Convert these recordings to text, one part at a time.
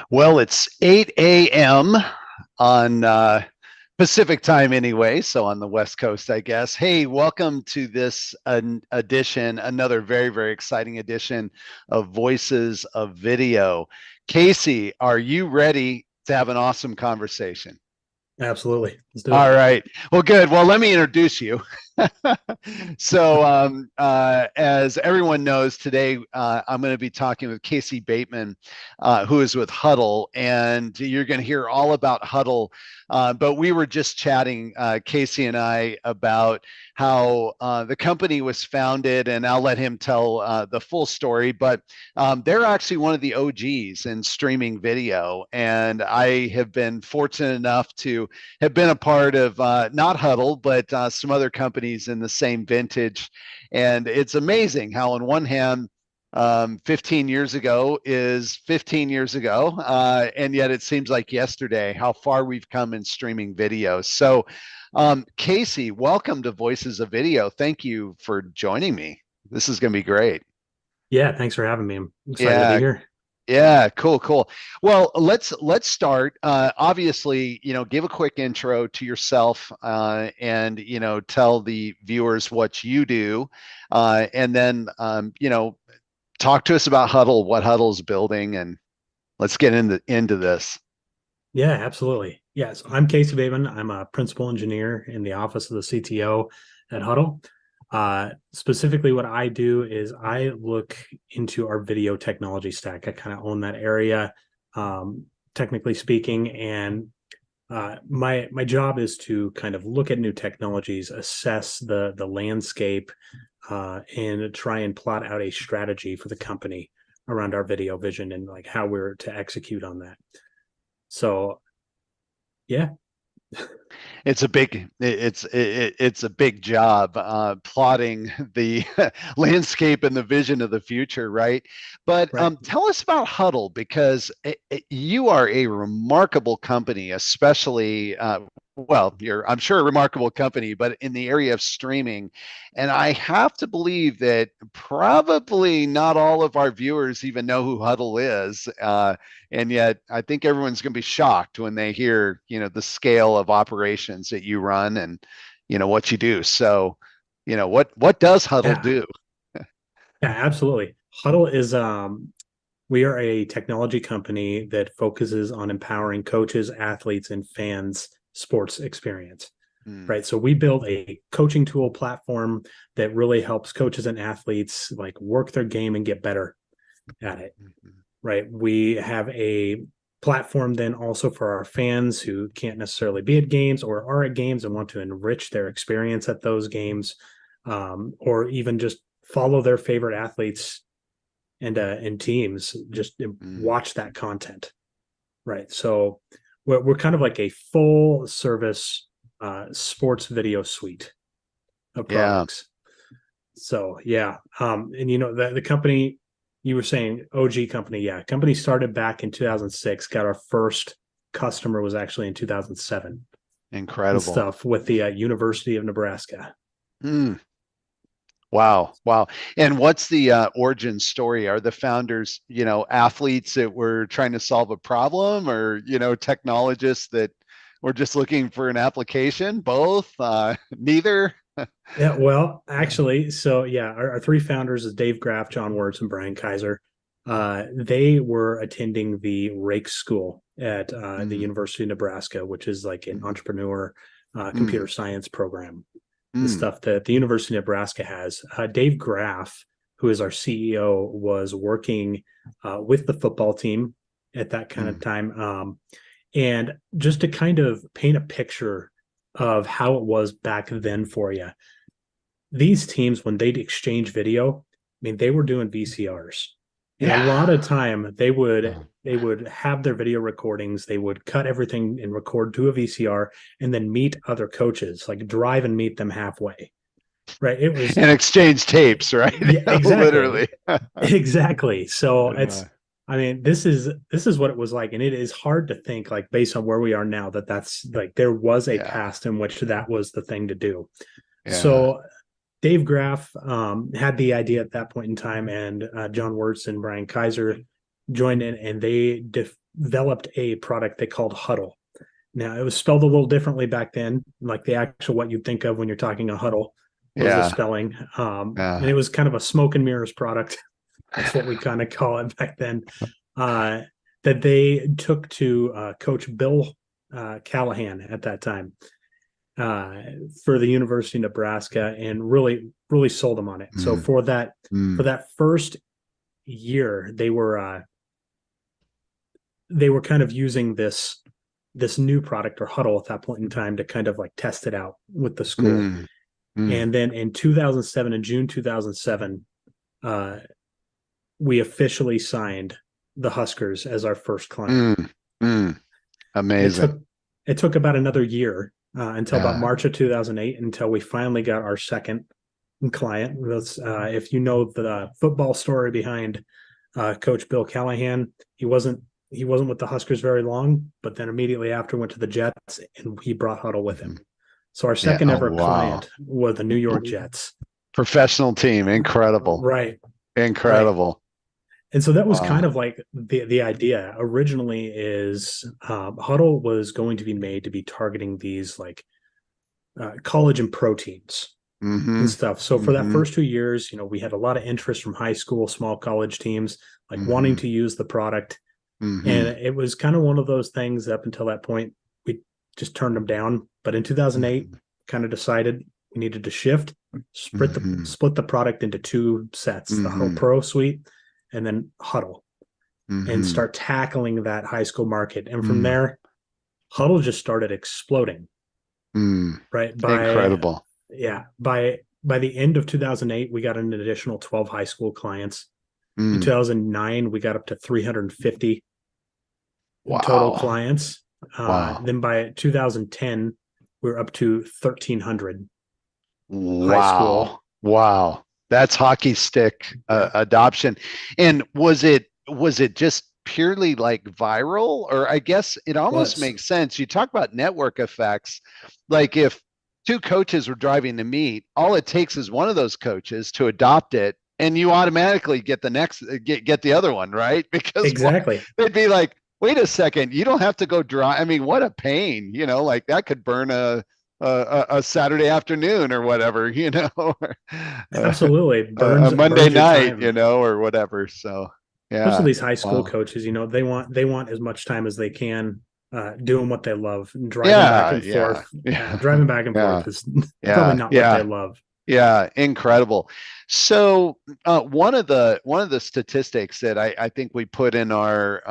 Well, it's 8 a.m. on Pacific time anyway, so on the West Coast, I guess. Hey, welcome to this edition, another very, very exciting edition of Voices of Video. Casey, are you ready to have an awesome conversation? Absolutely. Let's do All it. right. Well, good. Well, let me introduce you. As everyone knows, today I'm going to be talking with Casey Bateman, who is with HUDL, and you're going to hear all about HUDL. But we were just chatting, Casey and I, about how the company was founded, and I'll let him tell the full story. But they're actually one of the OGs in streaming video, and I have been fortunate enough to have been a part of not HUDL, but some other companies in the same vintage. And it's amazing how, on one hand, 15 years ago is 15 years ago, and yet it seems like yesterday how far we've come in streaming video. So, Casey, welcome to Voices of Video. Thank you for joining me. This is going to be great. Yeah, thanks for having me. I'm excited to be Yeah, here. yeah, cool, cool. Well, let's start. Obviously, give a quick intro to yourself, and tell the viewers what you do, and then talk to us about Huddle, what Huddle's building, and let's get into this. Yeah, absolutely. Yes, I'm Casey Bateman. I'm a principal engineer in the office of the CTO at Huddle. Specifically, what I do is I look into our video technology stack. I kind of own that area, technically speaking, and my job is to kind of look at new technologies, assess the landscape, and try and plot out a strategy for the company around our video vision and like how we're to execute on that. So, yeah. It's a big job plotting the landscape and the vision of the future, right? But Right. tell us about Huddle, because you are a remarkable company, especially well, you're, I'm sure, a remarkable company, but in the area of streaming. And I have to believe that probably not all of our viewers even know who Huddle is. And yet I think everyone's going to be shocked when they hear, the scale of operations that you run and, what you do. So, what does Huddle Yeah. do? Yeah, absolutely. Huddle is we are a technology company that focuses on empowering coaches, athletes, and fans sports experience. Hmm. Right. So we build a coaching tool platform that really helps coaches and athletes like work their game and get better at it. Mhm. Right. We have a platform then also for our fans who can't necessarily be at games or are at games and want to enrich their experience at those games, or even just follow their favorite athletes and teams, just Mm. watch that content. Right. So we're kind of like a full service sports video suite of Yeah. products. So yeah, and the company you were saying OG company, yeah, company started back in 2006. Got our first customer was actually in 2007 and Incredible. stuff with the University of Nebraska. Mm. Wow, wow. And what's the origin story? Are the founders, athletes that were trying to solve a problem, or, technologists that were just looking for an application? Both? Neither? Yeah, well, actually, so yeah, our three founders is Dave Graff, John Wirtz, and Brian Kaiser. They were attending the Rake School at the Mm, University of Nebraska, which is like an mm, entrepreneur mm, computer science program, the mm, stuff that the University of Nebraska has. Dave Graff, who is our CEO, was working with the football team at that kind of mm. time. And just to kind of paint a picture of how it was back then for you, these teams, when they'd exchange video, I mean, they were doing VCRs. And a Yeah. lot of time they would have their video recordings, they would cut everything and record to a VCR and then meet other coaches, like drive and meet them halfway. Right. It was And exchange tapes, right? yeah, exactly. Literally. Exactly. So Uh, I mean, this is what it was like. And it is hard to think like based on where we are now that's like there was a yeah. past in which that was the thing to do. Yeah. So Dave Graff had the idea at that point in time, and John Wirtz and Brian Kaiser joined in, and they developed a product they called HUDL. Now, it was spelled a little differently back then, like the actual what you'd think of when you're talking a huddle was the Yeah. spelling. And Yeah. it was kind of a smoke and mirrors product. That's what we kind of call it back then. That they took to Coach Bill Callahan at that time for the University of Nebraska, and really, really sold them on it. So Mm. for that Mm. first year, they were kind of using this new product or huddle at that point in time to kind of like test it out with the school. Mm. Mm. And then in 2007, in June 2007, we officially signed the Huskers as our first client. Mm. Mm. Amazing. It took about another year until about March of 2008 until we finally got our second client. If you know the football story behind Coach Bill Callahan, he wasn't with the Huskers very long, but then immediately after went to the Jets, and he brought Huddle with him. So our second ever client was the New York Jets. Professional team. Incredible. Right. Incredible. Right. And so that was kind of like the idea originally is Huddle was going to be made to be targeting these like college and pro teams and stuff. So for that first 2 years, we had a lot of interest from high school, small college teams, like wanting to use the product. And it was kind of one of those things up until that point, we just turned them down. But in 2008, kind of decided we needed to shift, split the product into two sets, the Huddle Pro suite and then Huddle, and start tackling that high school market. And from there, Huddle just started exploding. Right. Incredible. Yeah. By the end of 2008, we got an additional 12 high school clients. In 2009, we got up to 350 total clients. Then by 2010, we were up to 1,300 high school. Wow. That's hockey stick adoption. And was it just purely like viral? Or I guess it almost makes sense. You talk about network effects. Like if two coaches were driving to meet, all it takes is one of those coaches to adopt it, and you automatically get the next get the other one, right? Because exactly, they'd be like, wait a second, you don't have to go drive. I mean, what a pain, like that could burn a Saturday afternoon or whatever, absolutely a Monday night, or whatever. So yeah, especially these high school coaches, they want as much time as they can doing what they love, and driving back and forth. Driving back and forth is probably not what they love. Yeah, incredible. So one of the statistics that I think we put in our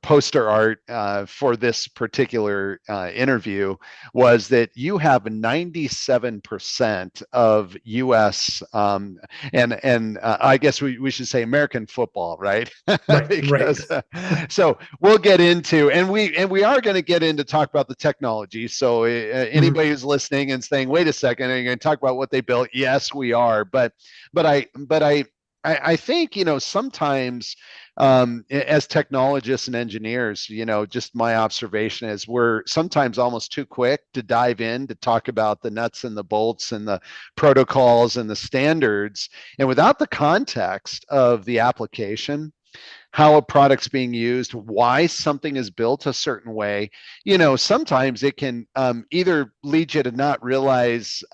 poster art for this particular interview was that you have 97% of U.S. And I guess we should say American football, right? Right. So we'll get into, and we are going to get into talk about the technology. So anybody who's listening and saying, "Wait a second, are you going to talk about what they built?" Yes, we are. But I think sometimes. As technologists and engineers, just my observation is we're sometimes almost too quick to dive in to talk about the nuts and the bolts and the protocols and the standards. And without the context of the application, how a product's being used, why something is built a certain way, sometimes it can either lead you to not realize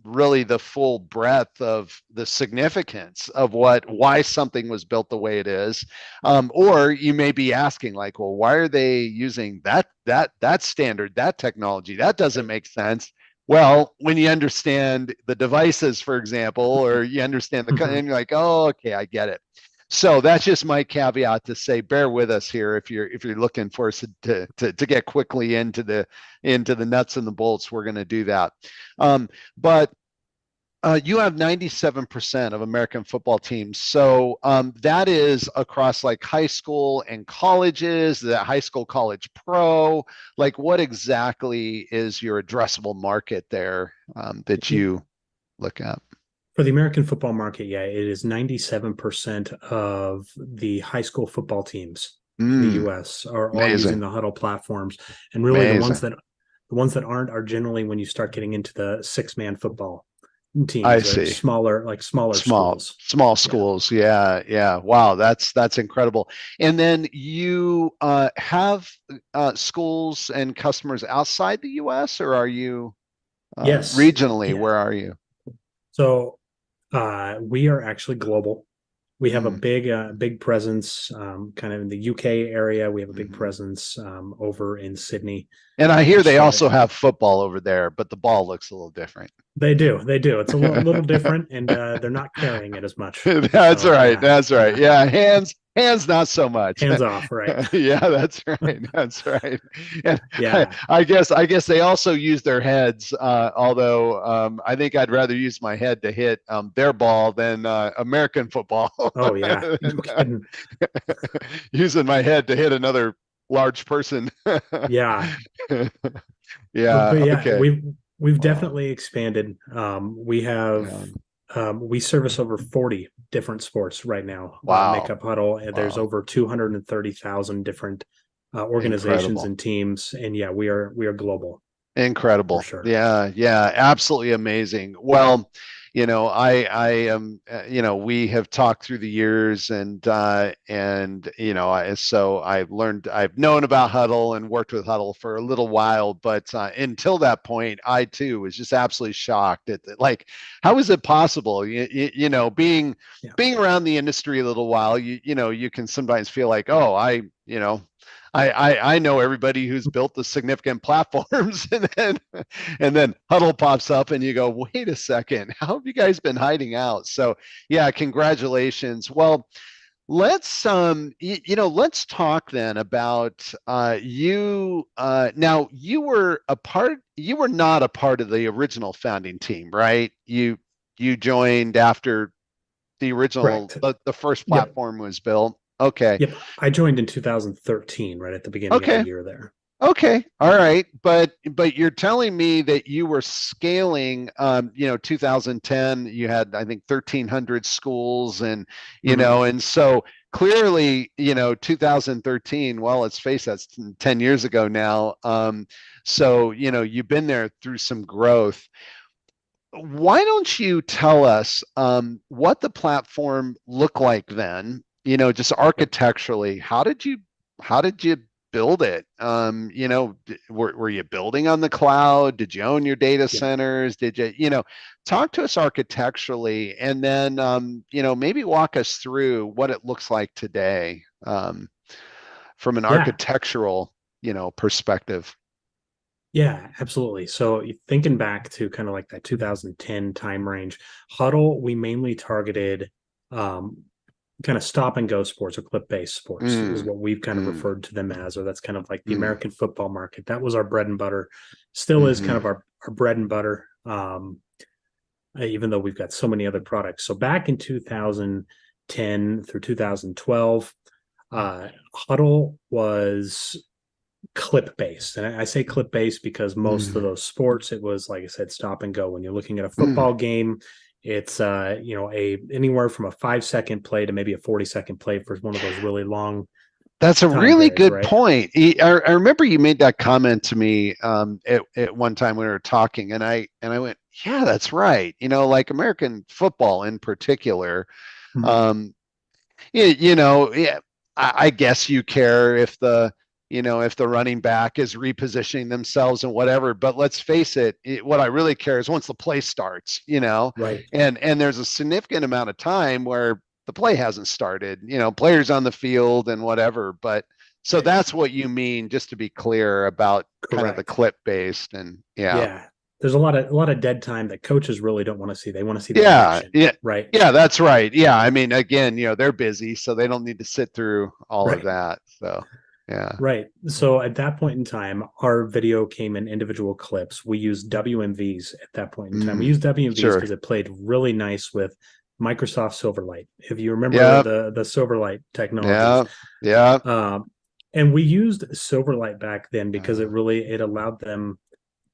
really the full breadth of the significance of why something was built the way it is, or you may be asking like, well, why are they using that standard, that technology? That doesn't make sense. Well, when you understand the devices, for example, or you understand and you're like, oh, okay, I get it. So that's just my caveat to say, bear with us here if you're looking for us to get quickly into the nuts and the bolts. We're going to do that. But you have 97% of American football teams. So that is across like high school and colleges, the high school college pro. Like what exactly is your addressable market there that you look at? For the American football market, it is 97% of the high school football teams in the U.S. are all using the Huddle platforms. And really the ones that aren't are generally when you start getting into the 6-man football. I teams or see. smaller schools. Small Yeah. schools. Yeah, yeah. Wow, that's incredible. And then you have schools and customers outside the US, or are you Yes. regionally? Yeah. Where are you? So we are actually global. We have a Mm, big presence kind of in the UK area. We have a big mhm. presence over in Sydney. And I hear As they far also have football over there, but the ball looks a little different. they do. It's a little different, and they're not carrying it as much. That's So right. yeah, That's right. yeah, Yeah, hands not so much. hands off, right? Yeah, that's right. That's right. And Yeah. I guess they also use their heads. Although I think I'd rather use my head to hit their ball than American football. Oh yeah, no kidding. Using my head to hit another large person. Yeah, but Yeah. yeah, Okay. we've Wow. definitely expanded. We have Yeah. we service over 40 different sports right now. Make Wow. up Huddle. There's Wow. over 230,000 different organizations Incredible. and teams, and yeah, we are global for Incredible. sure. Yeah, yeah, absolutely amazing. Well, I am, we have talked through the years and so I've known about Huddle and worked with Huddle for a little while, but until that point, I too was just absolutely shocked at like, how is it possible? Being Yeah, around the industry a little while, you can sometimes feel like, oh, I know everybody who's built the significant platforms, and then Huddle pops up, and you go, wait a second, how have you guys been hiding out? So yeah, congratulations. Well, let's talk then about you. Now you were not a part of the original founding team, right? You joined after correct. the first Yep, platform was built. Okay. yep. I joined in 2013, right at the beginning of the Okay. year there. Okay, all Yeah. right, but you're telling me that you were scaling, 2010, you had I think 1,300 schools, and Mhm. and so clearly, 2013. Well, let's face it, that's 10 years ago now. So you've been there through some growth. Why don't you tell us what the platform looked like then? Just Yep. architecturally, how did you build it? Were you building on the cloud? Did you own your data Yep. centers? Did talk to us architecturally, and then maybe walk us through what it looks like today from an Yeah. architectural perspective. Yeah, absolutely. So thinking back to kind of like that 2010 time range, Huddle, we mainly targeted um, kind of stop and go sports or clip based sports is Mm, what we've kind of mm, referred to them as, or that's kind of like the mm, American football market. That was our bread and butter, still is kind mm-hmm. of our bread and butter, even though we've got so many other products. So back in 2010 through 2012, Huddle was clip based. And I say clip based because most of Mm, those sports, it was like I said, stop and go. When you're looking at a mm. football game, it's a anywhere from a 5 second play to maybe a 40 second play for one of those really long That's a time really periods, good right? point. I remember you made that comment to me at one time when we were talking, and I went, yeah, that's right. Like American football in particular. Mhm. Um, yeah, I guess you care if the running back is repositioning themselves and whatever. But let's face it, what I really care is once the play starts, Right. and there's a significant amount of time where the play hasn't started, players on the field and whatever. But so that's what you mean, just to be clear about kind of the Correct. clip based and yeah. Yeah. There's a lot of dead time that coaches really don't want to see. They want to see the Yeah, action, yeah, right? yeah, that's right. Yeah, I mean, again, they're busy, so they don't need to sit through all of Right. that. So, yeah. Right. So at that point in time, our video came in individual clips. We used WMVs at that point in time. We Mm, used WMVs sure. because it played really nice with Microsoft Silverlight. If you remember Yeah, the Silverlight technologies, yeah, yeah. um, and we used Silverlight back then because Uh, it allowed them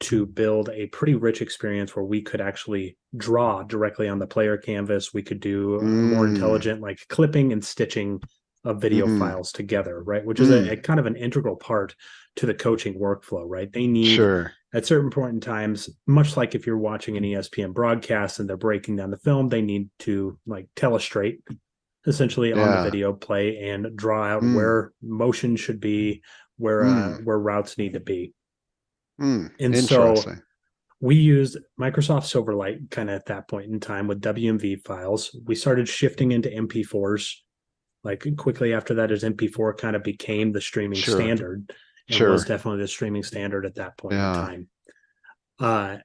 to build a pretty rich experience where we could actually draw directly on the player canvas. We could do more mm, intelligent like clipping and stitching of video Mm-hmm. files together, right? Which is a Mm. kind of an integral part to the coaching workflow, right? They need Sure. at certain point in times, much like if you're watching an ESPN broadcast and they're breaking down the film, they need to like telestrate essentially on the Yeah. video play and draw out Mm. where motion should be, Mm. where routes need to be. Mm. And so Interesting. we used Microsoft Silverlight kind of at that point in time with WMV files. We started shifting into MP4s like quickly after that as MP4 kind of became the streaming Sure. standard and was Sure. definitely the streaming standard at that point in Yeah. time. Uh,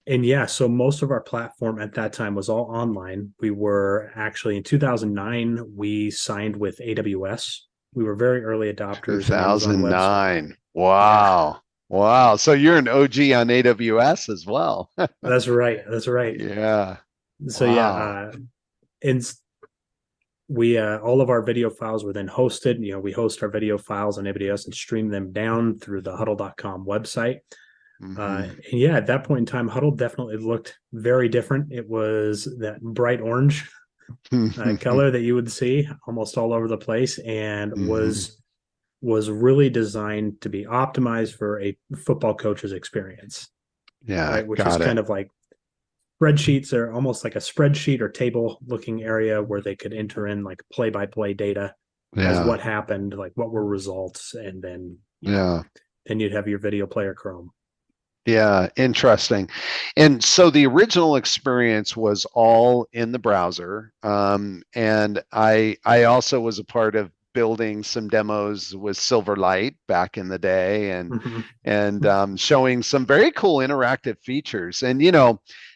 and yeah, so most of our platform at that time was all online. We were actually in 2009, we signed with AWS. We were very early adopters in Amazon Web Services. 2009. Yeah, Wow. Wow. So you're an OG on AWS as well. that's right. That's right. Yeah. So yeah, Wow. and we all of our video files were then hosted. You know, we host our video files on AWS and stream them down through the huddle.com website. Mm-hmm. And yeah, at that point in time, Huddle definitely looked very different. It was that bright orange color that you would see almost all over the place, and Mm-hmm. was really designed to be optimized for a football coach's experience, Yeah. right? Which is Got kind it. of like spreadsheets are almost like a spreadsheet or table looking area where they could enter in like play by play data as Yeah. what happened, like what were results, and then Yeah. then you'd have your video player Chrome. Yeah, interesting. And so the original experience was all in the browser. And I also was a part of building some demos with Silverlight back in the day Mm-hmm. and showing some very cool interactive features. And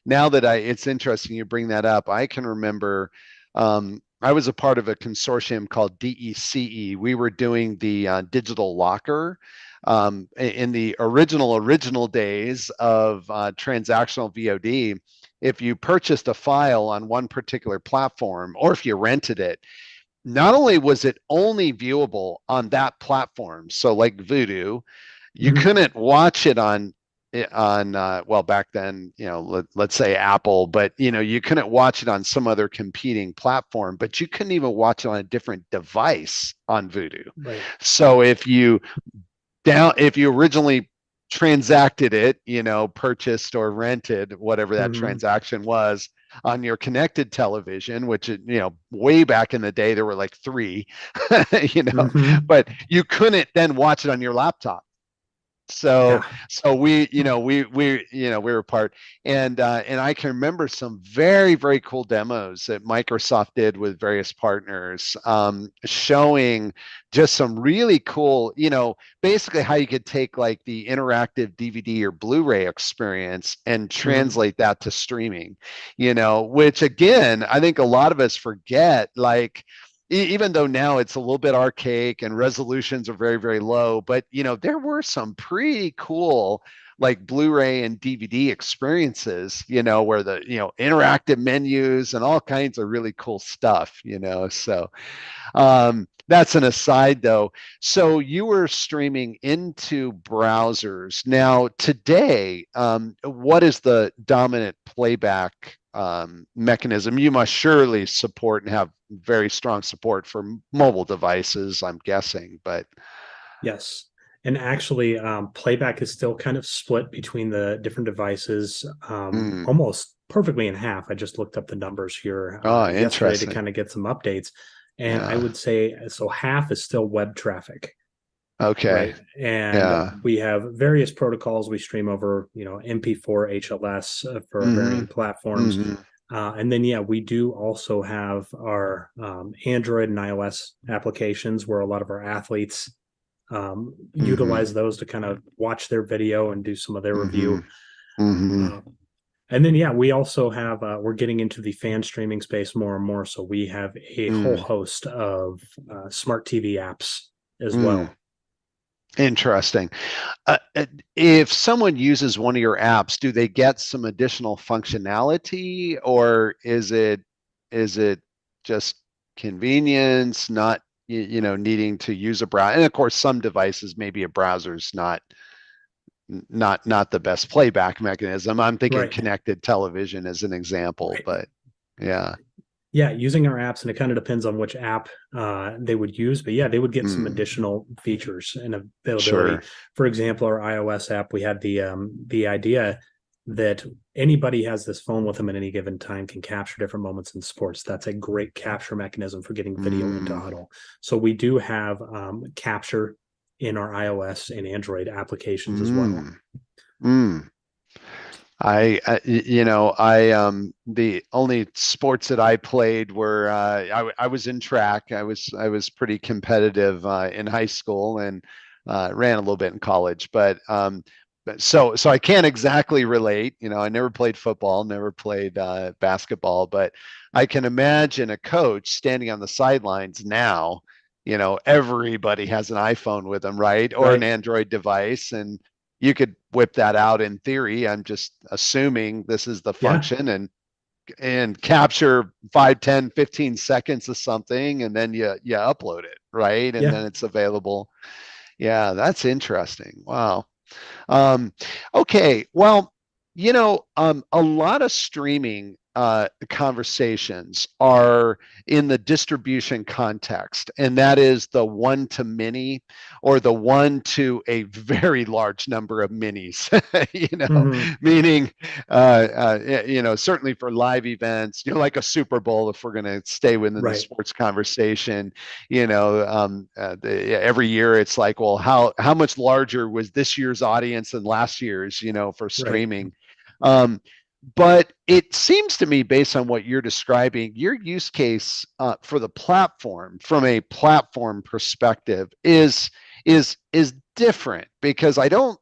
now that it's interesting you bring that up, I can remember I was a part of a consortium called DECE. We were doing the digital locker in the original days of transactional VOD. If you purchased a file on one particular platform, or if you rented it, not only was it only viewable on that platform, so like Voodoo, you Mm-hmm. couldn't watch it on well back then let's say Apple, but you couldn't watch it on some other competing platform, but you couldn't even watch it on a different device on Voodoo. Right. So if you originally transacted it, purchased or rented, whatever that Mm-hmm. transaction was on your connected television, which, way back in the day, there were like three, you know, Mm-hmm. but you couldn't then watch it on your laptop. So Yeah. we were part, and I can remember some very very cool demos that Microsoft did with various partners, showing just some really cool, basically how you could take like the interactive DVD or Blu-ray experience and Mm-hmm. translate that to streaming, which again I think a lot of us forget, like even though now it's a little bit archaic and resolutions are very very low, but there were some pretty cool like Blu-ray and DVD experiences, where the interactive menus and all kinds of really cool stuff, so that's an aside though. So you were streaming into browsers. Now today, what is the dominant playback mechanism? You must surely support and have very strong support for mobile devices, I'm guessing, but Yes. And actually, playback is still kind of split between the different devices, mm, almost perfectly in half. I just looked up the numbers here oh, yesterday to interesting. kind of get some updates. And I Yeah. would say so half is still web traffic, Okay. right? And Yeah. we have various protocols we stream over, MP4, HLS for our Mm-hmm. varying platforms. Mm-hmm. And then, yeah, we do also have our Android and iOS applications where a lot of our athletes Mm-hmm. utilize those to kind of watch their video and do some of their Mm-hmm. review. Mm-hmm. Uh, and then, yeah, we also have, we're getting into the fan streaming space more and more. So we have a whole Mm-hmm. host of smart TV apps as Mm. well. Interesting. If someone uses one of your apps, do they get some additional functionality, or is it just convenience, not needing to use a browser? And of course, some devices maybe a browser's not the best playback mechanism. I'm thinking Right. connected television as an example, Right. but yeah. Yeah, using our apps, and it kind of depends on which app they would use, but yeah, they would get some Mm, additional features and availability. sure. For example, our iOS app, we had the idea that anybody has this phone with them at any given time can capture different moments in sports. That's a great capture mechanism for getting video into Mm, Huddle. So we do have capture in our iOS and Android applications as well. mm, mm. The only sports that I played were I was in track. I was pretty competitive in high school and ran a little bit in college, but I can't exactly relate. I never played football, never played basketball, but I can imagine a coach standing on the sidelines now. Everybody has an iPhone with them, right? Or an Right. Android device, and you could whip that out in theory. I'm just assuming this is the Yeah. function, and capture 5, 10, 15 seconds of something, and then you upload it, right? And Yeah. then it's available. Yeah, that's interesting. Wow. Um, okay, well, a lot of streaming conversations are in the distribution context, and that is the one to many or the one to a very large number of minis, Hmm. meaning, certainly for live events, like a Super Bowl, if we're going to stay within the Right. sports conversation. Every year it's like, well, how much larger was this year's audience than last year's, for Right. streaming. um, but it seems to me, based on what you're describing, your use case for the platform, from a platform perspective, is different, because I don't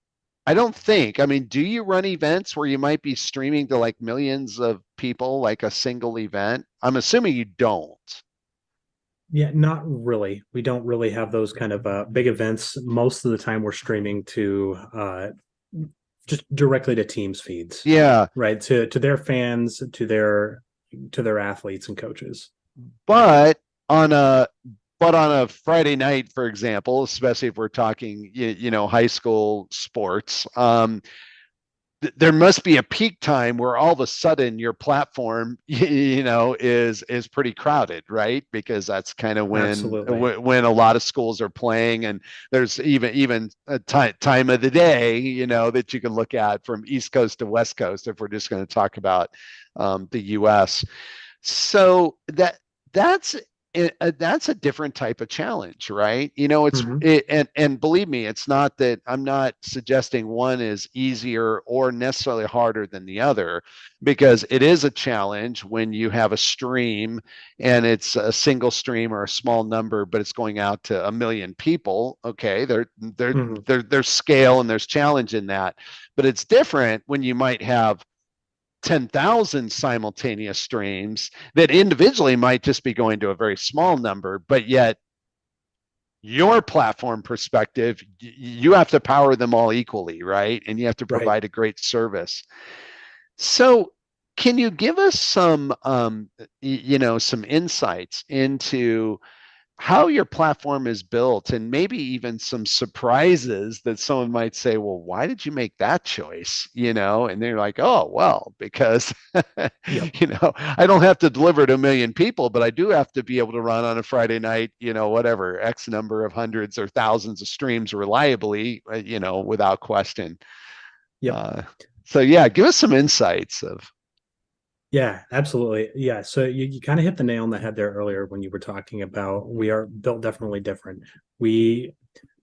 think, I mean, do you run events where you might be streaming to like millions of people, like a single event? I'm assuming you don't. Yeah, not really. We don't really have those kind of big events. Most of the time, we're streaming to just directly to teams feeds, Yeah, right? To their fans, to their athletes and coaches. but on a Friday night, for example, especially if we're talking high school sports, there must be a peak time where all of a sudden your platform is pretty crowded, right? Because that's kind of Absolutely. when a lot of schools are playing, and there's even a time of the day that you can look at from East Coast to West Coast, if we're just going to talk about the US. So that's a different type of challenge, right? Hmm. And believe me, it's not that I'm not suggesting one is easier or necessarily harder than the other, because it is a challenge when you have a stream and it's a single stream or a small number, but it's going out to a million people. Okay, Hmm. there's scale and there's challenge in that, but it's different when you might have 10,000 simultaneous streams that individually might just be going to a very small number, but yet your platform perspective, you have to power them all equally, right? And you have to Right. provide a great service. So, can you give us some insights into how your platform is built, and maybe even some surprises that someone might say, well, why did you make that choice? And they're like, oh, well, because Yep. I don't have to deliver to a million people, but I do have to be able to run on a Friday night, whatever, X number of hundreds or thousands of streams reliably, without question. Yep. uh, so yeah, give us some insights of. Yeah, absolutely. Yeah. So you kind of hit the nail on the head there earlier when you were talking about we are built definitely different. We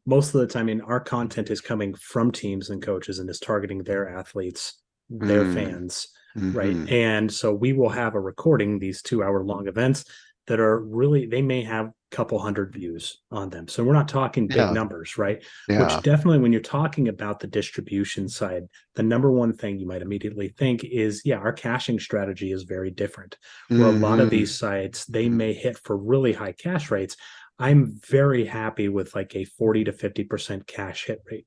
most of the time, I mean, our content is coming from teams and coaches and is targeting their athletes, their Mm, fans, right? mm-hmm. And so we will have a recording, these 2 hour long events that are really, they may have a couple hundred views on them. So we're not talking big Yeah, numbers, right? Which yeah. definitely, when you're talking about the distribution side, the number one thing you might immediately think is, yeah, our caching strategy is very different. Where a lot of Mm-hmm. these sites, they may hit for really high cache rates. I'm very happy with like a 40 to 50% cache hit rate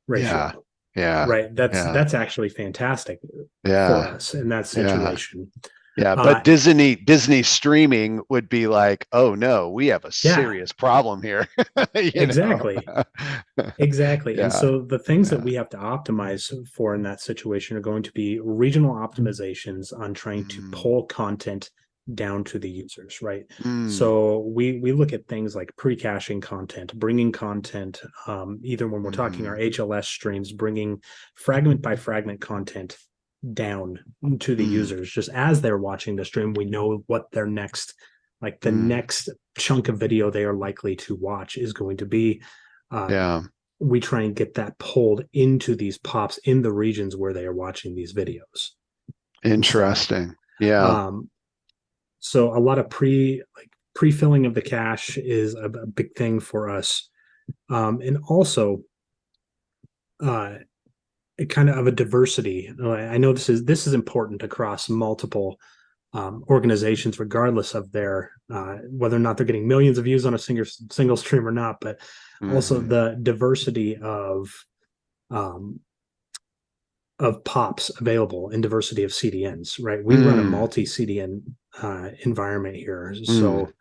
Yeah, ratio. yeah, Right. That's yeah, that's actually fantastic for yeah, us in that yeah, situation. yeah. Uh But Disney streaming would be like, oh no, we have a yeah, serious problem here. you know? exactly. Exactly. And Yeah, so the things that yeah. we have to optimize for in that situation are going to be regional optimizations on trying to Mm, pull content down to the users, right? Mm, So we look at things like pre-caching content, bringing content, either when we're talking our mhm, HLS streams, bringing fragment by fragment content down to the mm, users. Just as they're watching the stream, we know what their next, like the mm. next chunk of video they are likely to watch is going to be. Uh, Yeah. we try and get that pulled into these pops in the regions where they are watching these videos and stuff. Interesting. Yeah. Um, so a lot of pre-filling of the cache is a big thing for us, and also uh, kind of a diversity. I know this is important across multiple organizations, regardless of their whether or not they're getting millions of views on a single stream or not, but also Hmm. the diversity um, of pops available and diversity of CDNs. Right, we run a Mm, multi CDN environment here, mm, so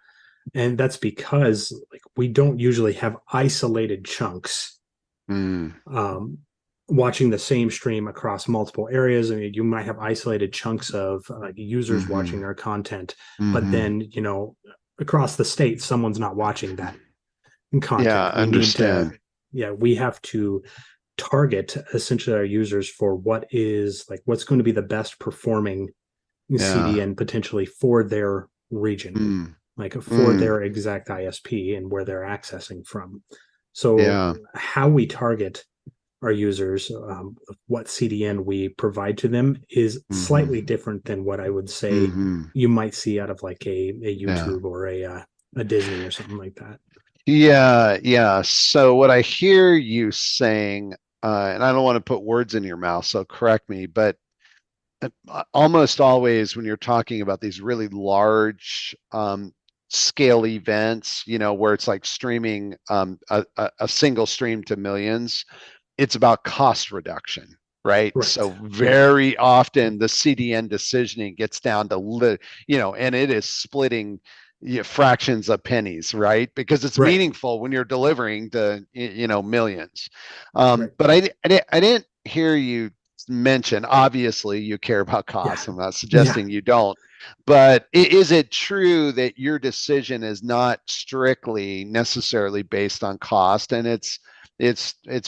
and that's because like we don't usually have isolated chunks mm, um, watching the same stream across multiple areas. I mean, you might have isolated chunks of users mm-hmm, watching our content, but mm-hmm. then across the state, someone's not watching that Yeah, content. We need to, understand. yeah, we have to target essentially our users for what's going to be the best performing Yeah. CDN potentially for their region, Mm, like for mm, their exact ISP and where they're accessing from. So yeah. how we target our users, what CDN we provide to them is slightly Mm-hmm, different than what I would say mm-hmm. you might see out of like a Yeah. YouTube or a Disney or something like that. Yeah, yeah. So what I hear you saying, and I don't want to put words in your mouth, so correct me, but almost always when you're talking about these really large scale events, where it's like streaming a single stream to millions, it's about cost reduction, right? Right. So Yep. very often the CDN decisioning gets down to and it is splitting fractions of pennies, right? Because it's Right. meaningful when you're delivering to millions. Right. But I didn't hear you mention. Obviously, you care about Yeah. costs. I'm not Yeah. suggesting you don't. But is it true that your decision is not strictly necessarily based on cost, and it's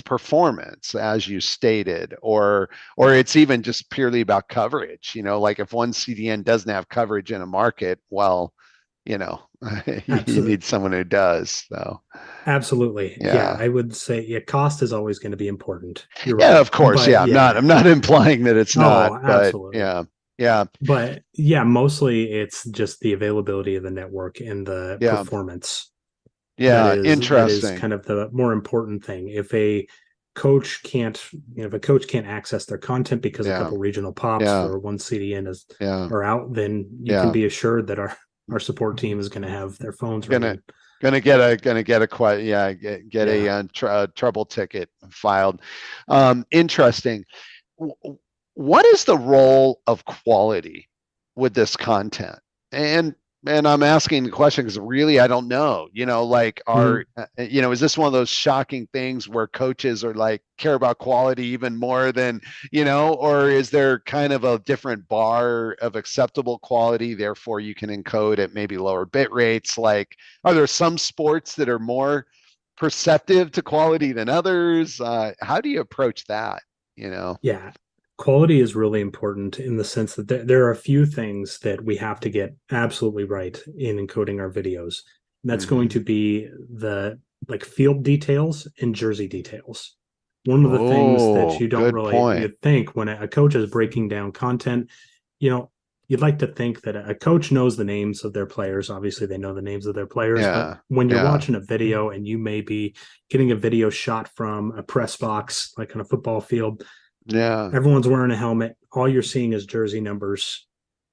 performance as you stated, or it's even just purely about coverage? Like if one CDN doesn't have coverage in a market, well, you know you Absolutely. need someone who does. So Absolutely. Yeah. yeah. I would say, yeah, cost is always going to be important. You're Yeah, right. of course. But Yeah, yeah. I'm not implying that it's not, Oh, but absolutely. yeah. Yeah. But yeah, mostly it's just the availability of the network and the Yeah. performance Yeah, that is interesting. kind of the more important thing. If a coach can't, if a coach can't access their content because a Yeah. couple regional pops Yeah. for one CDN is Yeah. are out, then you can Yeah. be assured that our support team is going to have their phones Gonna ringing. gonna get a quite yeah get a Yeah. trouble ticket filed. Interesting. What is the role of quality with this content? And and I'm asking the question because really I don't know. Like Mhm. is this one of those shocking things where coaches are like care about quality even more than, or is there kind of a different bar of acceptable quality, therefore you can encode at maybe lower bit rates? Like, are there some sports that are more perceptive to quality than others? How do you approach that? You know? Yeah. Quality is really important in the sense that there are a few things that we have to get absolutely right in encoding our videos. And that's going Hmm. to be the like field details and jersey details. One of the things that Oh, you don't good really point. you think when a coach is breaking down content, you know, you'd like to think that a coach knows the names of their players. Obviously, they know the names of their players, but Yeah, when you're yeah, watching a video and you may be getting a video shot from a press box, like on a football field, yeah, everyone's wearing a helmet. All you're seeing is jersey numbers.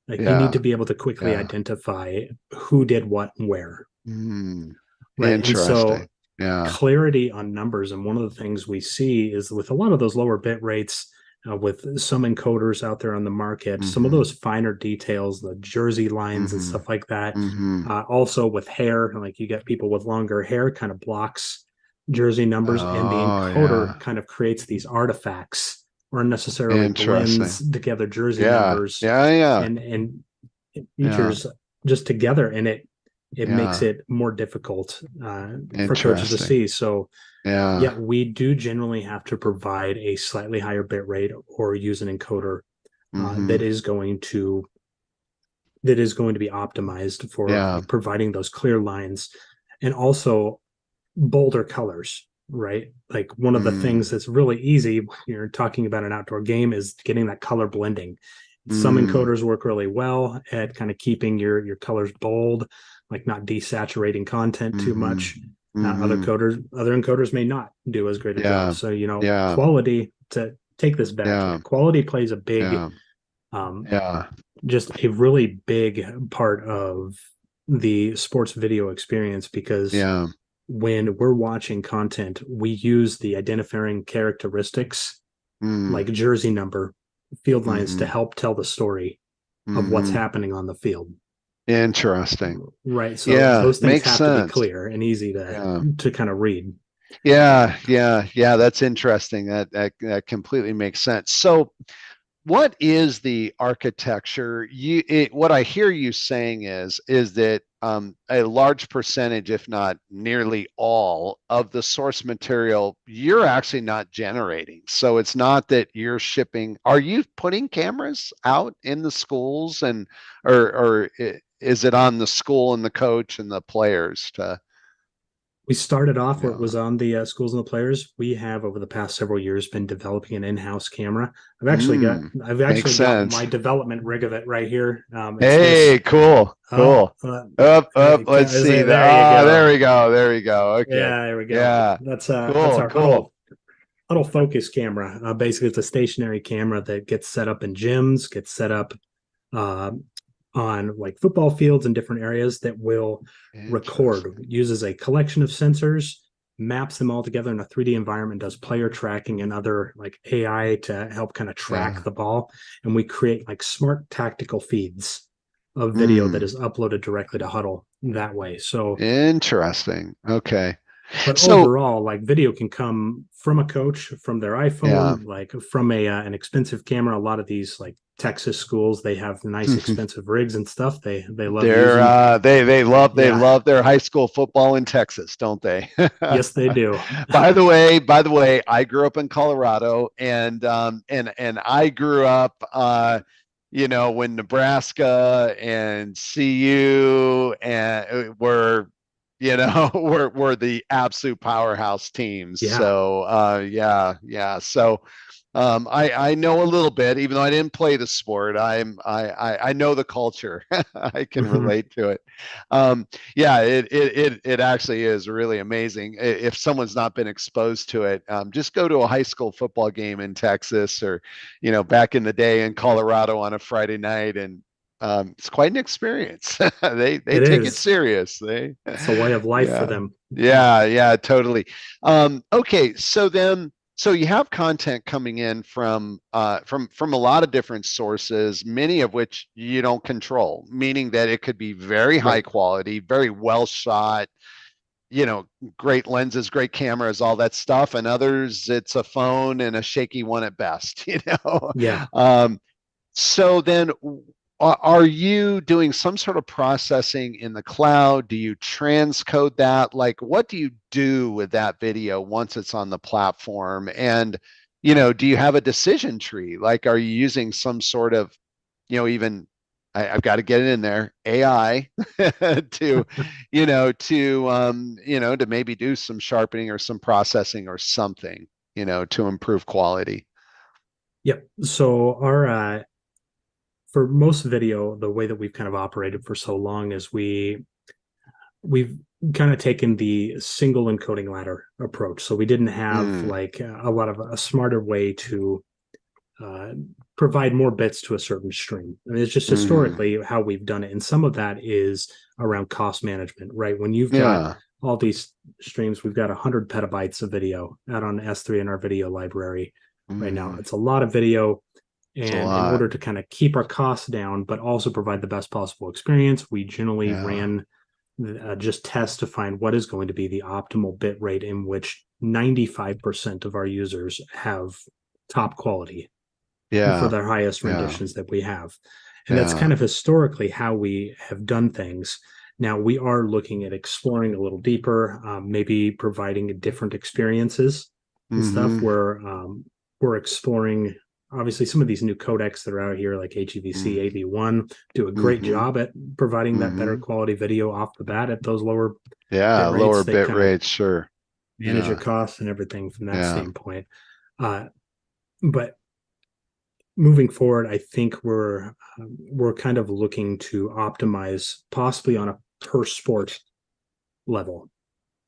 Like you need yeah, to be able to quickly yeah. identify who did what and where. Hmm. Right. And so Interesting. Yeah. clarity on numbers. And one of the things we see is with a lot of those lower bit rates, with some encoders out there on the market, some of Mm-hmm. those finer details, the jersey lines and Mm-hmm. stuff like that. Mm-hmm. Also with hair, like you get people with longer hair kind of blocks jersey numbers, and the Oh, encoder yeah. kind of creates these artifacts or unnecessarily blends Interesting. together jersey Yeah. numbers Yeah, yeah. and Yeah. features. just together, and it makes Yeah. it more difficult for coaches to Interesting. see. So yeah, Yeah. we do generally have to provide a slightly higher bit rate or use an encoder Hmm. that is going to be optimized for Yeah. like providing those clear lines and also bolder colors, right? Like one of the things Mm. that's really easy when you're talking about an outdoor game is getting that color blending. Some Mm. encoders work really well at kind of keeping your colors bold, like not desaturating content too Hmm. much. Hmm. Other encoders may not do as great a job. Yeah. So, Yeah. quality, to take this back here, Yeah. quality plays a big, Yeah. um, Yeah. just a really big part of the sports video experience, because Yeah. when we're watching content, we use the identifying characteristics like Mm. jersey number, field lines to Hmm. help tell the story of what's Hmm. happening on the field. Interesting. Right. So Yeah. those things Makes have to be sense. clear and easy Yeah. to kind of read. Yeah. Yeah. Yeah. That's interesting. That completely makes sense. So, what is the architecture? What I hear you saying is that a large percentage, if not nearly all, of the source material you're actually not generating. So it's not that you're shipping. Are you putting cameras out in the schools, and or is it on the school and the coach and the players to, We started off you where it was know? on the schools and the players. We have over the past several years been developing an in-house camera. I've Makes actually got sense. my development rig of it right here. It's this. Hey, cool, Oh, cool. Up. Let's is see it? the. There you There go. we go. There we go. Okay. Yeah, there we go. Yeah. That's Cool. our Cool. huddle focus camera. Basically, it's a stationary camera that gets set up in gyms, gets set up uh, on like football fields and different areas that will record, Interesting. uses a collection of sensors, maps them all together in a 3D environment, does player tracking and other like AI to help kind of track Yeah. the ball. And we create like smart tactical feeds of video that Hmm. is uploaded directly to Huddle that way. So Interesting. Okay. but So, overall, like video can come from a coach, from their yeah. iPhone, like from a an expensive camera. A lot of these like Texas schools, they have nice expensive rigs and stuff. They love using. They Yeah, love their high school football in Texas, don't they? yes, they do. By the way, I grew up in Colorado, and I grew up when Nebraska and CU and were were the absolute powerhouse teams. Yeah. So yeah. So I know a little bit, even though I didn't play the sport. I know the culture. I can Mhm. relate to it. Yeah, it actually is really amazing. If someone's not been exposed to it, just go to a high school football game in Texas, or back in the day in Colorado on a Friday night, and it's quite an experience. They It take it is. serious. It's a way of life for Yeah, them. yeah, totally. Okay, so you have content coming in from a lot of different sources, many of which you don't control, meaning that it could be very high Right. quality, very well shot, you know, great lenses, great cameras, all that stuff, and others it's a phone and a shaky one at best, you know. Yeah. So then, are you doing some sort of processing in the cloud? Do you transcode that? Like, what do you do with that video once it's on the platform? And, do you have a decision tree? Like, are you using some sort of, even I've got to get it in there, AI to, to maybe do some sharpening or some processing or something, to improve quality. Yep. So our for most video, the way that we've kind of operated for so long is we've kind of taken the single encoding ladder approach. So we didn't have Mm, like a lot of a smarter way to uh, provide more bits to a certain stream. I mean, it's just mm, historically how we've done it. And some of that is around cost management, right? When you've got yeah. all these streams, we've got 100 petabytes of video out on S3 in our video library right now. Mm, It's a lot of video. it's a And in lot. order to kind of keep our costs down, but also provide the best possible experience, we generally Yeah. ran just tests to find what is going to be the optimal bit rate in which 95% of our users have top quality for Yeah. their highest Yeah. renditions that we have. And that's kind of historically how we have done things. Now we are looking at exploring a little deeper, maybe providing different experiences and stuff Mm-hmm. where we're exploring obviously some of these new codecs that are out here like HEVC, Mm-hmm. AV1 do a great Mm-hmm. job at providing that better Mm-hmm. quality video off the bat at those lower Yeah, bit rates. lower They bit kind of rates, sure. manage your Yeah, costs and everything from that yeah. standpoint. But moving forward, I think we're kind of looking to optimize possibly on a per sport level.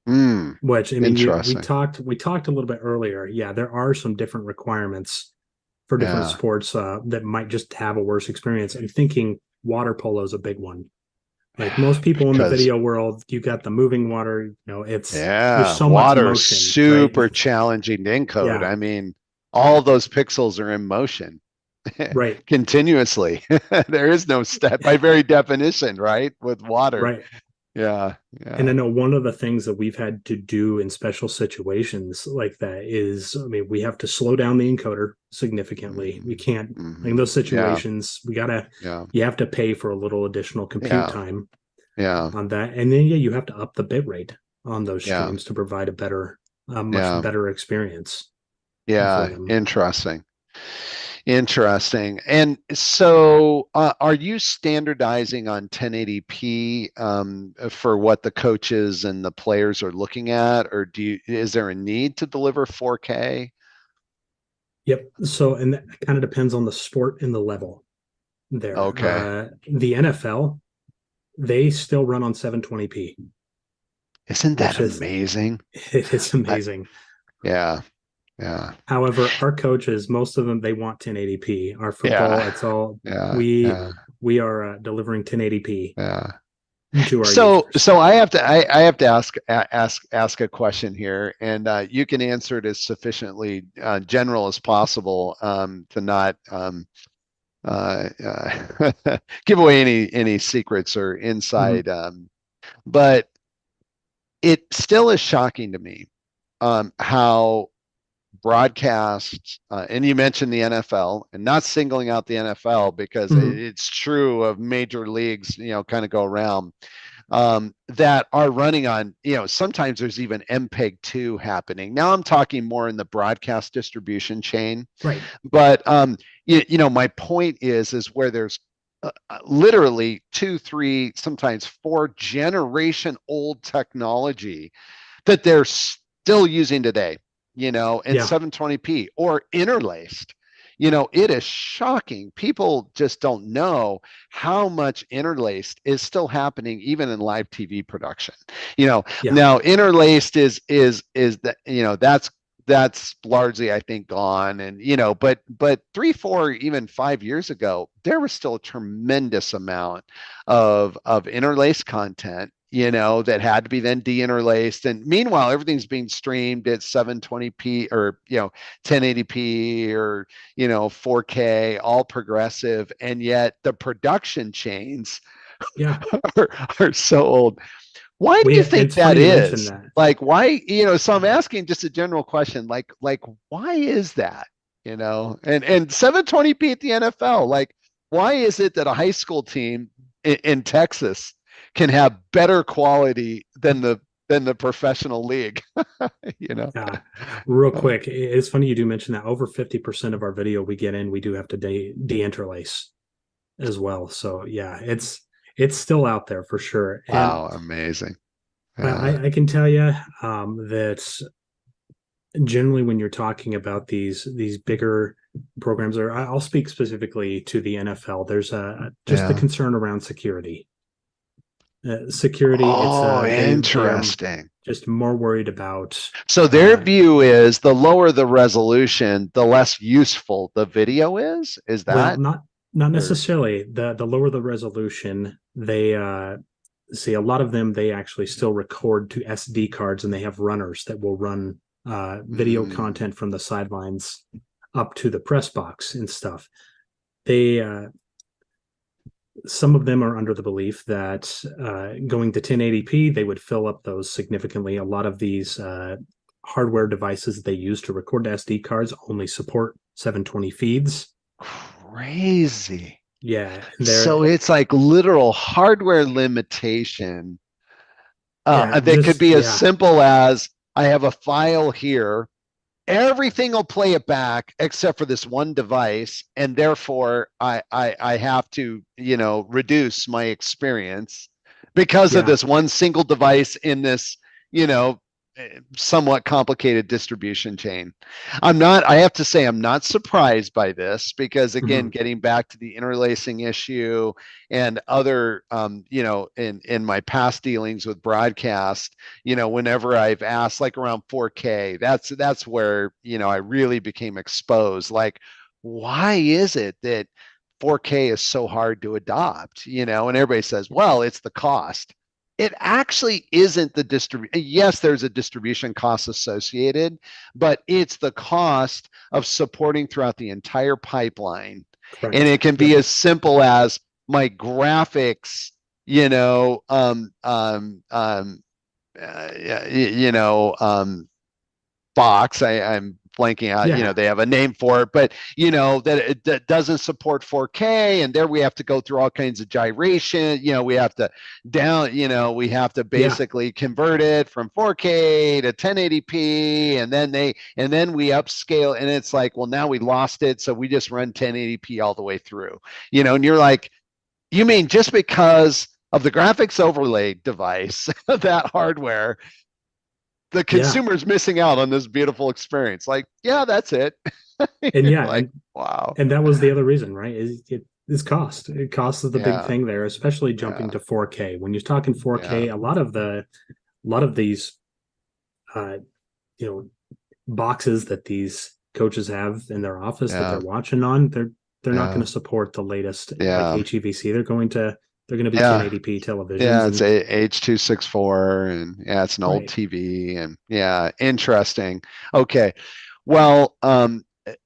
Mm, Which I mean, we interesting. talked a little bit earlier. Yeah, there are some different requirements for different Yeah, sports that might just have a worse experience. I'm thinking water polo is a big one. Like most people in the because video world, you got the moving water. You know, there's yeah, so much water is motion, right? super challenging to encode. Yeah, I mean, all those pixels are in motion right, continuously. There is no step by very definition, right? With water. right. Yeah, And I yeah. know one of the things that we've had to do in special situations like that is, I mean, we have to slow down the encoder significantly. We Hmm. can't, like in Hmm. those Yeah, situations, yeah, you have to pay for a little additional compute yeah, time yeah, on that. And then, yeah, you have to up the bit rate on those yeah, streams to provide a much yeah, better experience for yeah. them. Interesting. Interesting. And so, are you standardizing on 1080p for what the coaches and the players are looking at, or is there a need to deliver 4K? Yep. So, and that kind of depends on the sport and the level there. Okay. The NFL, they still run on 720p, Isn't that which is amazing? it is I, amazing. yeah, yeah, However, our coaches, most of them, they want 1080p. Our football, yeah, it's all yeah, we yeah, we are delivering 1080p yeah. to our So users. I have to I have to ask a question here, and you can answer it as sufficiently general as possible to not give away any secrets or Mhm. inside. But it still is shocking to me how broadcasts, and you mentioned the NFL, and not singling out the NFL because Mhm. it's true of major leagues, kind of go around that are running on, sometimes there's even MPEG-2 happening. Now I'm talking more in the broadcast distribution chain, Right. but my point is where there's literally 2, 3, sometimes 4 generation old technology that they're still using today, in Yeah. 720p or interlaced. It is shocking. People just don't know how much interlaced is still happening even in live TV production. Yeah. Now interlaced is that, that's largely I think gone, and but 3, 4, even 5 years ago there was still a tremendous amount of interlaced content, that had to be then de-interlaced. And meanwhile, everything's being streamed at 720p or, 1080p or, 4K, all progressive. And yet the production chains Yeah. are, are so old. Why do you think It's that funny you mentioned is? that. Like, why, so I'm asking just a general question, like, why is that? And 720p at the NFL, like, why is it that a high school team in Texas can have better quality than the professional league? you know? Uh, Real Uh, quick, it's funny you do mention that. Over 50% of our video we get in, we do have to de-interlace as well. So yeah, it's still out there for sure. And wow, amazing. Yeah, I can tell you that generally when you're talking about these bigger programs, or I'll speak specifically to the NFL, there's just a yeah. concern around security. Security, it's Oh, they are interesting. just more worried about So their uh, view is the lower the resolution, the less useful the video is. Is well, that not or necessarily. The lower the resolution, they see a lot of them they actually still record to SD cards, and they have runners that will run video mm, content from the sidelines up to the press box and stuff. They Some of them are under the belief that going to 1080p, they would fill up those significantly. A lot of these hardware devices they use to record SD cards only support 720 feeds. crazy? Yeah. So There, it's like literal hardware limitation. yeah, They could just be as yeah. simple as I have a file here. Everything will play it back except for this one device, and therefore I have to, reduce my experience because of Yeah. this one single device in this, you know, somewhat complicated distribution chain. I have to say, I'm not surprised by this because, again, Mhm. getting back to the interlacing issue and other, in my past dealings with broadcast, whenever I've asked, like around 4K, that's where, I really became exposed. Like, why is it that 4K is so hard to adopt? And everybody says, well, it's the cost. It actually isn't the distribution. Yes, there's a distribution cost associated, but it's the cost of supporting throughout the entire pipeline. And Correct. it can be Yep. as simple as my graphics, you know, yeah, box. I'm blanking out. Yeah. They have a name for it, but that doesn't support 4K, and there we have to go through all kinds of gyration. We have to we have to Yeah. basically convert it from 4K to 1080p, and then we upscale, and it's like, well, now we lost it, so we just run 1080p all the way through. And you're like, you mean just because of the graphics overlay device, that hardware, the Yeah. consumer's missing out on this beautiful experience? Like, yeah, that's it. And You're yeah, like, wow. and that was the other reason, right? Is cost. Cost is the big Yeah, thing there, especially jumping yeah, to 4K. When you're talking 4K, yeah, a lot of these uh you know boxes that these coaches have in their office that they're yeah, watching on, they're not going yeah, to support the latest like yeah, HEVC. They're going to be yeah. 1080p televisions Yeah, it's and a H.264, and yeah, it's an old right. TV, and yeah, interesting. Okay. Well,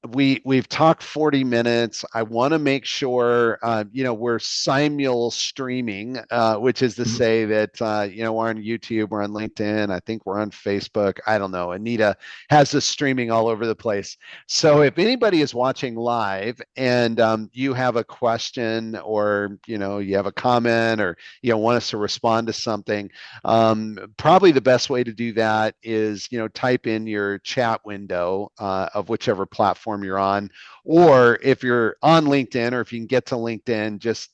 we've talked 40 minutes. I want to make sure, we're simul streaming, which is to Mhm. say that, we're on YouTube, we're on LinkedIn, I think we're on Facebook. I don't know. Anita has this streaming all over the place. So if anybody is watching live and you have a question, or, you have a comment, or, want us to respond to something, probably the best way to do that is, type in your chat window of whichever platform you're on, or if you're on LinkedIn, or if you can get to LinkedIn, just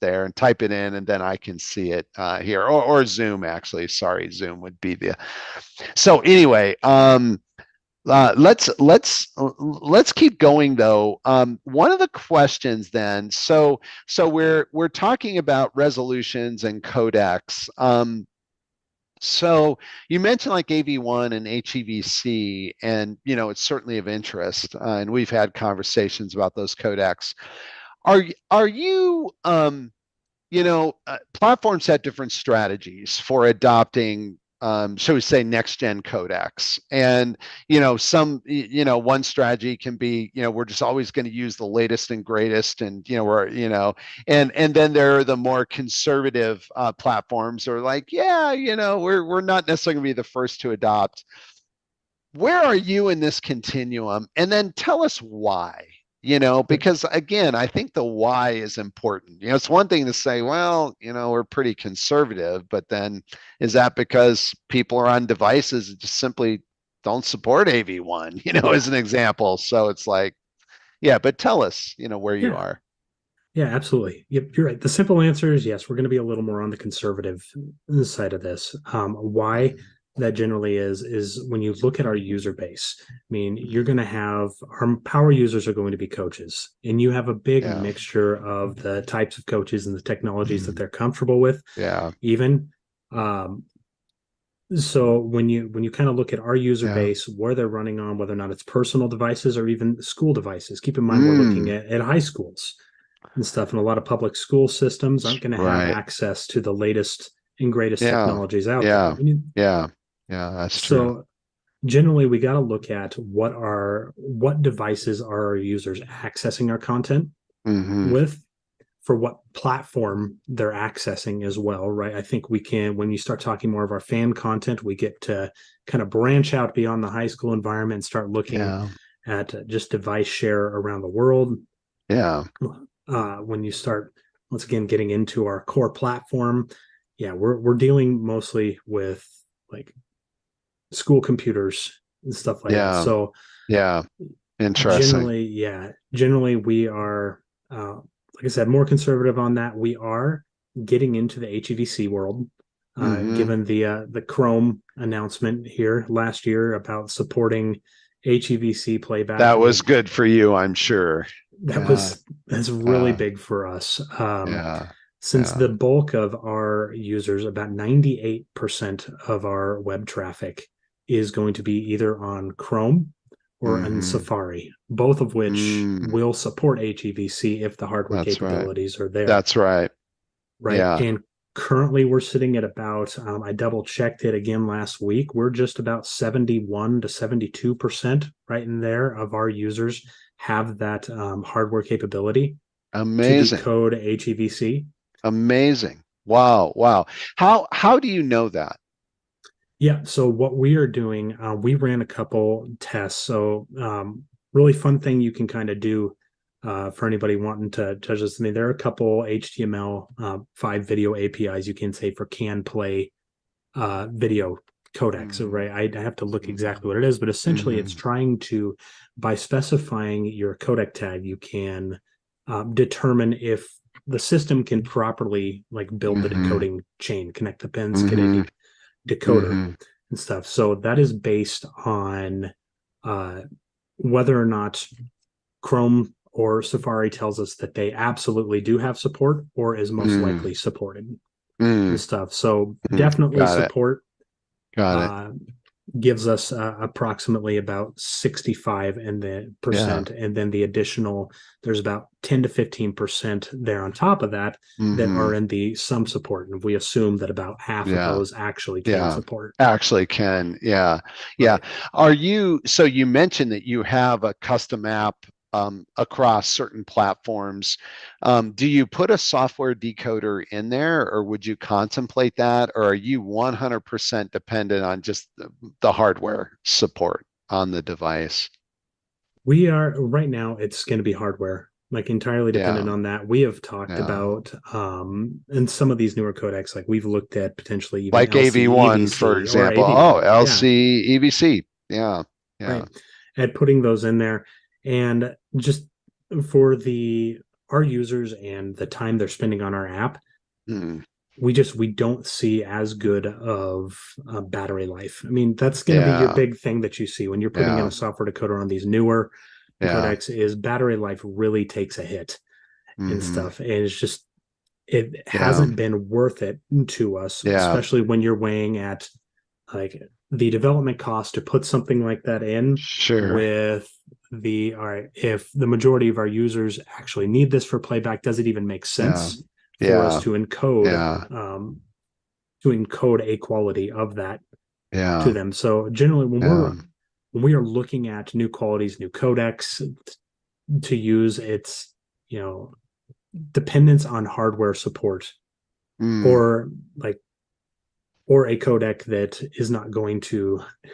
there and type it in, and then I can see it here, or Zoom. Actually, sorry, Zoom would be the. So anyway, let's keep going though. One of the questions then, so we're talking about resolutions and codecs. So you mentioned like AV1 and HEVC, and it's certainly of interest, and we've had conversations about those codecs. Are you platforms have different strategies for adopting, shall we say, next gen codecs. And, one strategy can be, we're just always going to use the latest and greatest. And, and then there are the more conservative platforms, or like, yeah, we're not necessarily going to be the first to adopt. Where are you in this continuum? And then tell us why. Yep. Because again, I think the why is important. It's one thing to say, well, we're pretty conservative, but then is that because people are on devices that just simply don't support AV1, Yeah. as an example? So it's like, yeah, but tell us, where you Yeah. are. Yeah, absolutely. Yep, you're right. The simple answer is yes, we're going to be a little more on the conservative side of this. Why that generally is when you look at our user base. I mean, you're going to have our power users are going to be coaches, and you have a big Yeah. mixture of the types of coaches and the technologies that they're comfortable with, Yeah. even. Um, so when you kind of look at our user Yeah. base, where they're running on, whether or not it's personal devices or even school devices, keep in mind we're looking Mm, at high schools and stuff. And a lot of public school systems aren't going to have right. access to the latest and greatest Yeah. technologies out there. Yeah. Yeah. Yeah. That's true. So generally, we got to look at what devices are our users accessing our content Hmm. with, for what platform they're accessing as well, right? I think we can, when you start talking more of our fan content, we get to kind of branch out beyond the high school environment and start looking Yeah. at just device share around the world. Yeah. when you start once again getting into our core platform, yeah, we're dealing mostly with like school computers and stuff like that. Yeah. So Yeah. Interesting. generally we are, like I said, more conservative on that. We are getting into the HEVC world, Hmm. given the Chrome announcement here last year about supporting HEVC playback. That I was mean, good for you, I'm sure. Yeah. that's really Uh, big for us. yeah. Since Yeah. the bulk of our users, about 98% of our web traffic is going to be either on Chrome or on Hmm. Safari, both of which Mm, will support HEVC if the hardware that's right. capabilities are there, That's right. right? Yeah. And currently we're sitting at about, I double checked it again last week, we're just about 71 to 72% right in there of our users have that hardware capability to Amazing. decode HEVC. Amazing. Wow. Wow. How do you know that? Yeah. So what we are doing, we ran a couple tests. So really fun thing you can kind of do for anybody wanting to judge this. I mean, there are a couple HTML5 video APIs you can say for can play video codecs. Hmm. Right. I have to look exactly Hmm. what it is, but essentially it's Hmm. trying to, by specifying your codec tag, you can determine if the system can properly like build the Hmm. decoding chain, connect the pins, get a Hmm. decoder Hmm. and stuff. So that is based on uh, whether or not Chrome or Safari tells us that they absolutely do have support or is most Mm, likely supported and mm, stuff. So mm. definitely Got it. support Got it. uh, gives us approximately about 65 and the Yeah. percent, and then the additional there's about 10 to 15% there on top of that that Hmm. are in the some support, and we assume that about half of Yeah. those actually can Yeah. support. Actually can. Yeah. Yeah. Right. So you mentioned that you have a custom app across certain platforms. Do you put a software decoder in there, or would you contemplate that, or are you 100% dependent on just the hardware support on the device? We are right now, it's going to be hardware, like entirely dependent Yeah. on that. We have talked Yeah. about in some of these newer codecs, like we've looked at potentially even Like AV1, for LCEVC or example. Oh, AV1. Yeah, LC, EVC. Yeah. right. Yeah. At putting those in there and just for the our users and the time they're spending on our app, Mm, we don't see as good of battery life. I mean, that's going to be your yeah. big thing that you see when you're putting in Yeah. a software decoder on these newer Yeah. codecs is battery life really takes a hit and Hmm. stuff. And it's just it Yeah. hasn't been worth it to us, Yeah. especially when you're weighing at like the development cost to put something like that in Sure. with the all right, if the majority of our users actually need this for playback, does it even make Yeah. sense for us Yeah. Yeah. to encode a quality of that to Yeah. them? So generally Yeah. when we are looking at new qualities, new codecs to use, it's you know dependence on hardware support Mm, or like or a codec that is not going to mm,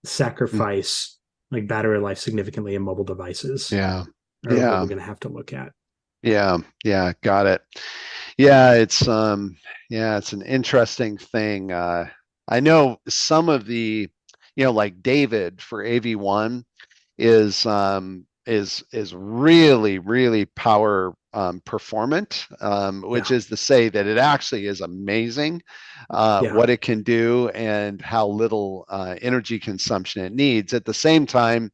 sacrifice like battery life significantly in mobile devices yeah. are what Yeah. we're going to have to look at. Yeah. Yeah. Got it. Yeah. Yeah, it's an interesting thing. I know some of like David for AV1 is really really power performant, which Yeah, is to say that it actually is amazing yeah. what it can do and how little energy consumption it needs. At the same time,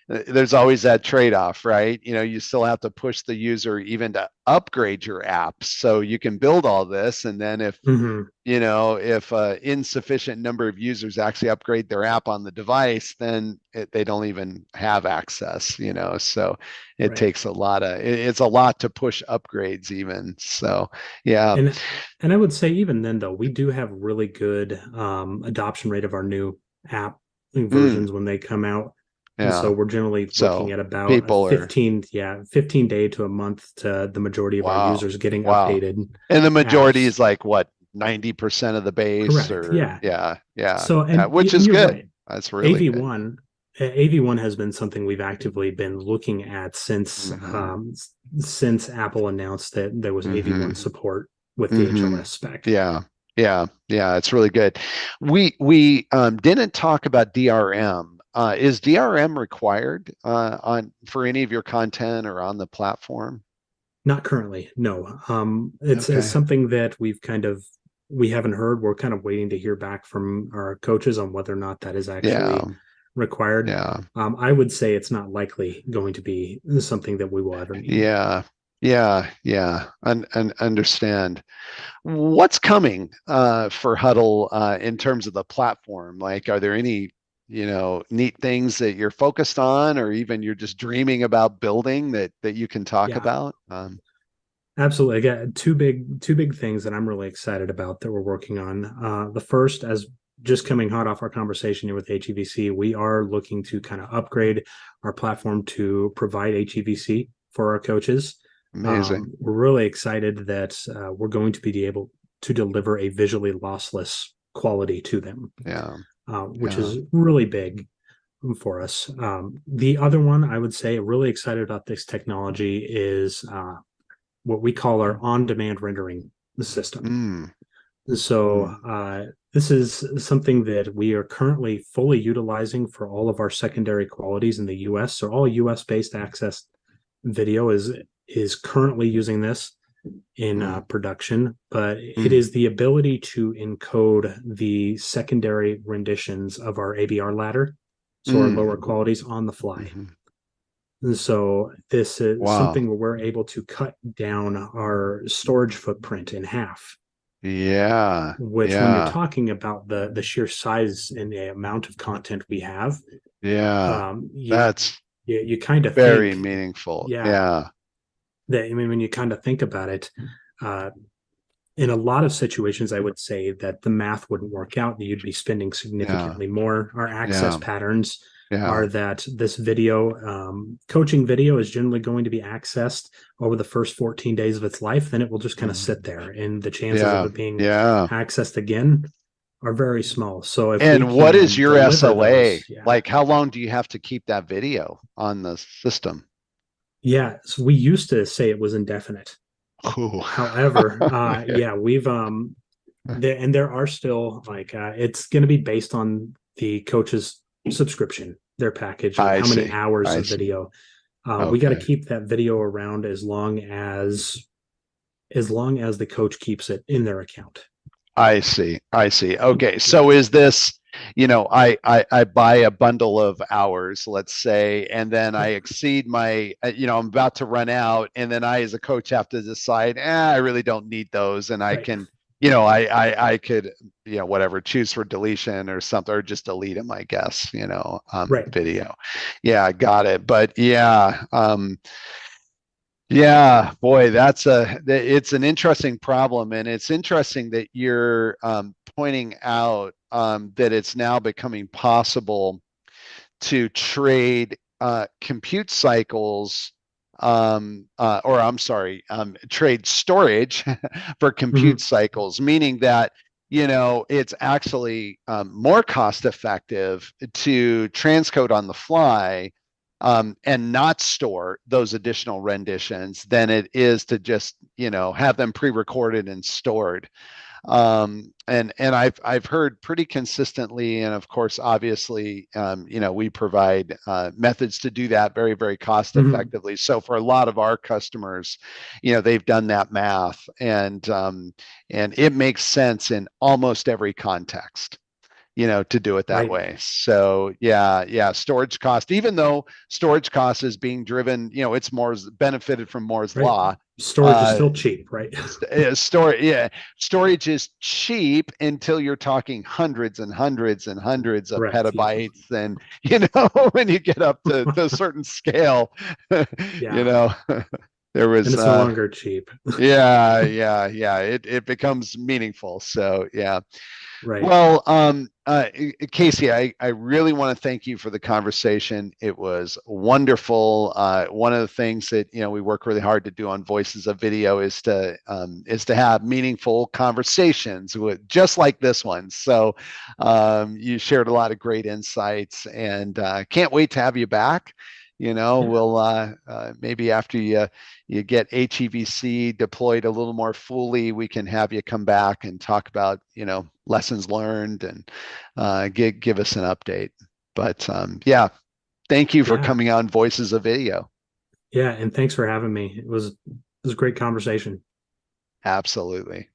there's always that trade-off, right? You still have to push the user even to upgrade your apps so you can build all this, and then Mm-hmm. if insufficient number of users actually upgrade their app on the device, then they don't even have access, so it Right. takes it's a lot to push upgrades even. So yeah. And and I would say even then though, we do have really good adoption rate of our new app Mm, versions when they come out. And so yeah. we're generally looking So at about a people are 15 day to a month to the majority of our wow. users getting Wow. updated And the majority apps. is like what, 90% of the base, Correct. or Yeah. yeah, yeah, So yeah, and which is you're good. right. That's really good. AV1 AV1 has been something we've actively been looking at Mm-hmm. since Apple announced that there was AV1 Mm-hmm. support with the Mm-hmm. HLS spec. Yeah. Yeah. It's really good. We didn't talk about DRM. Is DRM required on for any of your content or on the platform? Not currently, no. It's Okay. something that we haven't heard. We're kind of waiting to hear back from our coaches on whether or not that is Yeah. actually required. Yeah. I would say it's not likely going to be something that we will ever need. Yeah. Yeah. Understand. What's coming for Huddle in terms of the platform? Like, are there any, neat things that you're focused on, or even you're just dreaming about building that you can talk Yeah, about? absolutely. I got two big things that I'm really excited about that we're working on. The first, as just coming hot off our conversation here with HEVC, we are looking to kind of upgrade our platform to provide HEVC for our coaches. Amazing. We're really excited that we're going to be able to deliver a visually lossless quality to them, Yeah. which Yeah. is really big for us. The other one I would say, really excited about this technology is what we call our on-demand rendering system. Mm, So mm, this is something that we are currently fully utilizing for all of our secondary qualities in the U.S. So all U.S. based access video is currently using this in mm, production, but it mm, is the ability to encode the secondary renditions of our ABR ladder, so our lower mm, qualities on the fly. mhm. And so this is Wow. something where we're able to cut down our storage footprint in half, Yeah. which when you're Yeah. talking about the sheer size and the amount of content we have, Yeah. um, you That's you kind of very think, meaningful. yeah, Yeah. that I mean when you kind of think about it, uh, in a lot of situations, I would say that the math wouldn't work out. You'd be spending Yeah. significantly more. Our access Yeah. patterns Yeah. are that this video, coaching video, is generally going to be accessed over the first 14 days of its life. Then it will just kind of Mhm. sit there, and the chances of Yeah. it being Yeah. accessed again are very small. So if we And what is can your deliver SLA? those, yeah. Like, how long do you have to keep that video on the system? Yeah. So we used to say it was indefinite. Ooh. However, Yeah. yeah, there are still like it's going to be based on the coach's subscription, their package of I how many see. hours I of see. video. We got to Okay. keep that video around as long as the coach keeps it in their account. I see. I see. Okay. Yeah, So is this, I buy a bundle of hours, let's say, and then I yeah, exceed my, I'm about to run out, and then I, as a coach, have to decide, I really don't need those, and I right, can, I could, whatever, choose for deletion or something, or just delete them, I guess, right. video. Yeah, got it. But yeah, yeah, boy, it's an interesting problem, and it's interesting that you're pointing out that it's now becoming possible to trade compute cycles, or I'm sorry, trade storage for compute Mhm. cycles, meaning that it's actually more cost effective to transcode on the fly and not store those additional renditions than it is to just have them pre-recorded and stored. And I've heard pretty consistently, and of course, obviously, we provide methods to do that very, very cost Mhm. effectively. So for a lot of our customers, they've done that math, and it makes sense in almost every context, to do it that Right, way. So yeah, storage cost, even though storage cost is being driven, it's Moore's benefited from Moore's right. law. Storage is Uh, still cheap, right? Storage is cheap until you're talking hundreds and hundreds and hundreds of Correct. Yeah, petabytes. And, when you get up to a certain scale, you yeah, know, there and was, it's no longer cheap. yeah, it becomes meaningful. So, yeah. Right. Well, Casey, I really want to thank you for the conversation. It was wonderful. One of the things that we work really hard to do on Voices of Video is to have meaningful conversations with just like this one. So you shared a lot of great insights, and can't wait to have you back. Yeah. We'll maybe after you get HEVC deployed a little more fully, we can have you come back and talk about lessons learned and give us an update. But yeah, thank you for Yeah. coming on Voices of Video. Yeah. And thanks for having me. It was a great conversation. Absolutely.